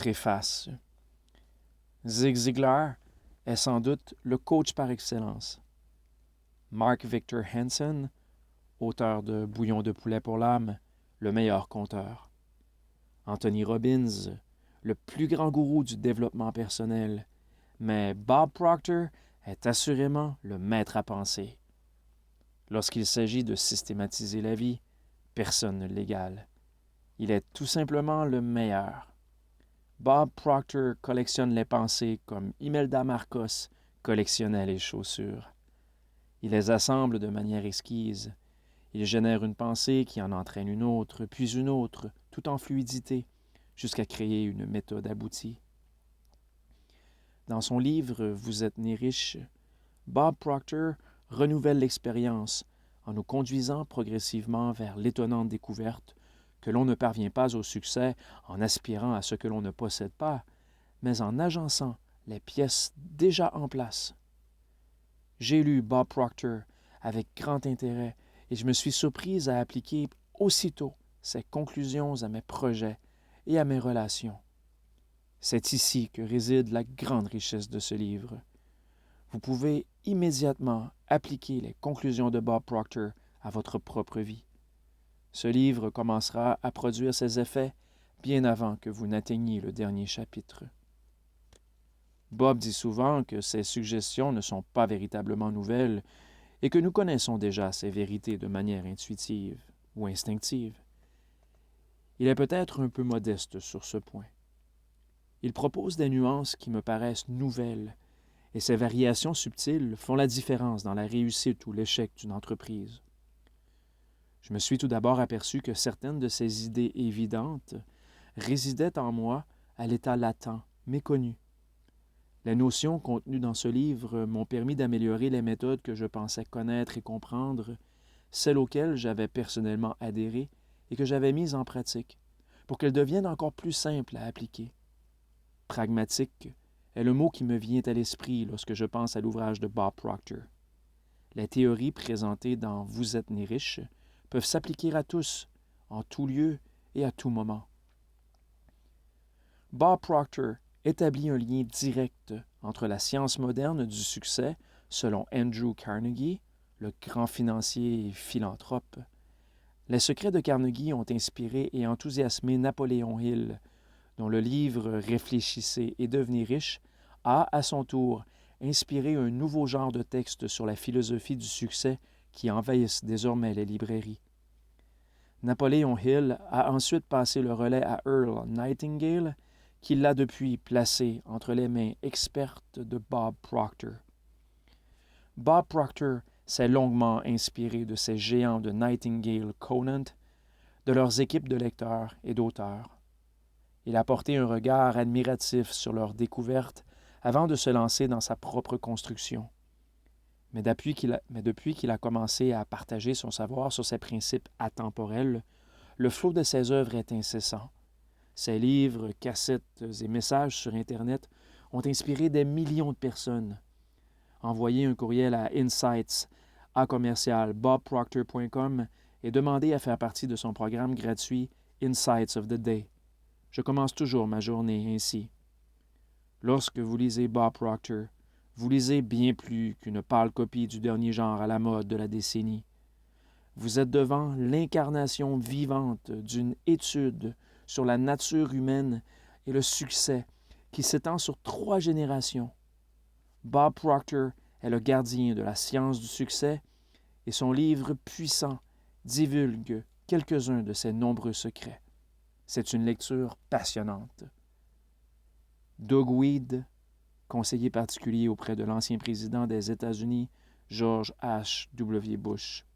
Préface. Zig Ziglar est sans doute le coach par excellence. Mark Victor Hansen, auteur de Bouillon de poulet pour l'âme, le meilleur conteur. Anthony Robbins, le plus grand gourou du développement personnel. Mais Bob Proctor est assurément le maître à penser. Lorsqu'il s'agit de systématiser la vie, personne ne l'égale. Il est tout simplement le meilleur. Bob Proctor collectionne les pensées comme Imelda Marcos collectionnait les chaussures. Il les assemble de manière esquisse. Il génère une pensée qui en entraîne une autre, puis une autre, tout en fluidité, jusqu'à créer une méthode aboutie. Dans son livre « Vous êtes né riche », Bob Proctor renouvelle l'expérience en nous conduisant progressivement vers l'étonnante découverte que l'on ne parvient pas au succès en aspirant à ce que l'on ne possède pas, mais en agençant les pièces déjà en place. J'ai lu Bob Proctor avec grand intérêt et je me suis surprise à appliquer aussitôt ses conclusions à mes projets et à mes relations. C'est ici que réside la grande richesse de ce livre. Vous pouvez immédiatement appliquer les conclusions de Bob Proctor à votre propre vie. Ce livre commencera à produire ses effets bien avant que vous n'atteigniez le dernier chapitre. Bob dit souvent que ses suggestions ne sont pas véritablement nouvelles et que nous connaissons déjà ces vérités de manière intuitive ou instinctive. Il est peut-être un peu modeste sur ce point. Il propose des nuances qui me paraissent nouvelles, et ces variations subtiles font la différence dans la réussite ou l'échec d'une entreprise. Je me suis tout d'abord aperçu que certaines de ces idées évidentes résidaient en moi à l'état latent, méconnu. Les notions contenues dans ce livre m'ont permis d'améliorer les méthodes que je pensais connaître et comprendre, celles auxquelles j'avais personnellement adhéré et que j'avais mises en pratique, pour qu'elles deviennent encore plus simples à appliquer. Pragmatique est le mot qui me vient à l'esprit lorsque je pense à l'ouvrage de Bob Proctor. Les théories présentées dans Vous êtes né riche peuvent s'appliquer à tous, en tout lieu et à tout moment. Bob Proctor établit un lien direct entre la science moderne du succès, selon Andrew Carnegie, le grand financier et philanthrope. Les secrets de Carnegie ont inspiré et enthousiasmé Napoléon Hill, dont le livre « Réfléchissez et devenez riche » a, à son tour, inspiré un nouveau genre de texte sur la philosophie du succès qui envahissent désormais les librairies. Napoléon Hill a ensuite passé le relais à Earl Nightingale, qui l'a depuis placé entre les mains expertes de Bob Proctor. Bob Proctor s'est longuement inspiré de ces géants de Nightingale Conant, de leurs équipes de lecteurs et d'auteurs. Il a porté un regard admiratif sur leurs découvertes avant de se lancer dans sa propre construction. Mais depuis qu'il a commencé à partager son savoir sur ces principes atemporels, le flot de ses œuvres est incessant. Ses livres, cassettes et messages sur Internet ont inspiré des millions de personnes. Envoyez un courriel à insights@bobproctor.com et demandez à faire partie de son programme gratuit Insights of the Day. Je commence toujours ma journée ainsi. Lorsque vous lisez Bob Proctor, vous lisez bien plus qu'une pâle copie du dernier genre à la mode de la décennie. Vous êtes devant l'incarnation vivante d'une étude sur la nature humaine et le succès qui s'étend sur 3 générations. Bob Proctor est le gardien de la science du succès et son livre puissant divulgue quelques-uns de ses nombreux secrets. C'est une lecture passionnante. Doug Wead, conseiller particulier auprès de l'ancien président des États-Unis, George H. W. Bush.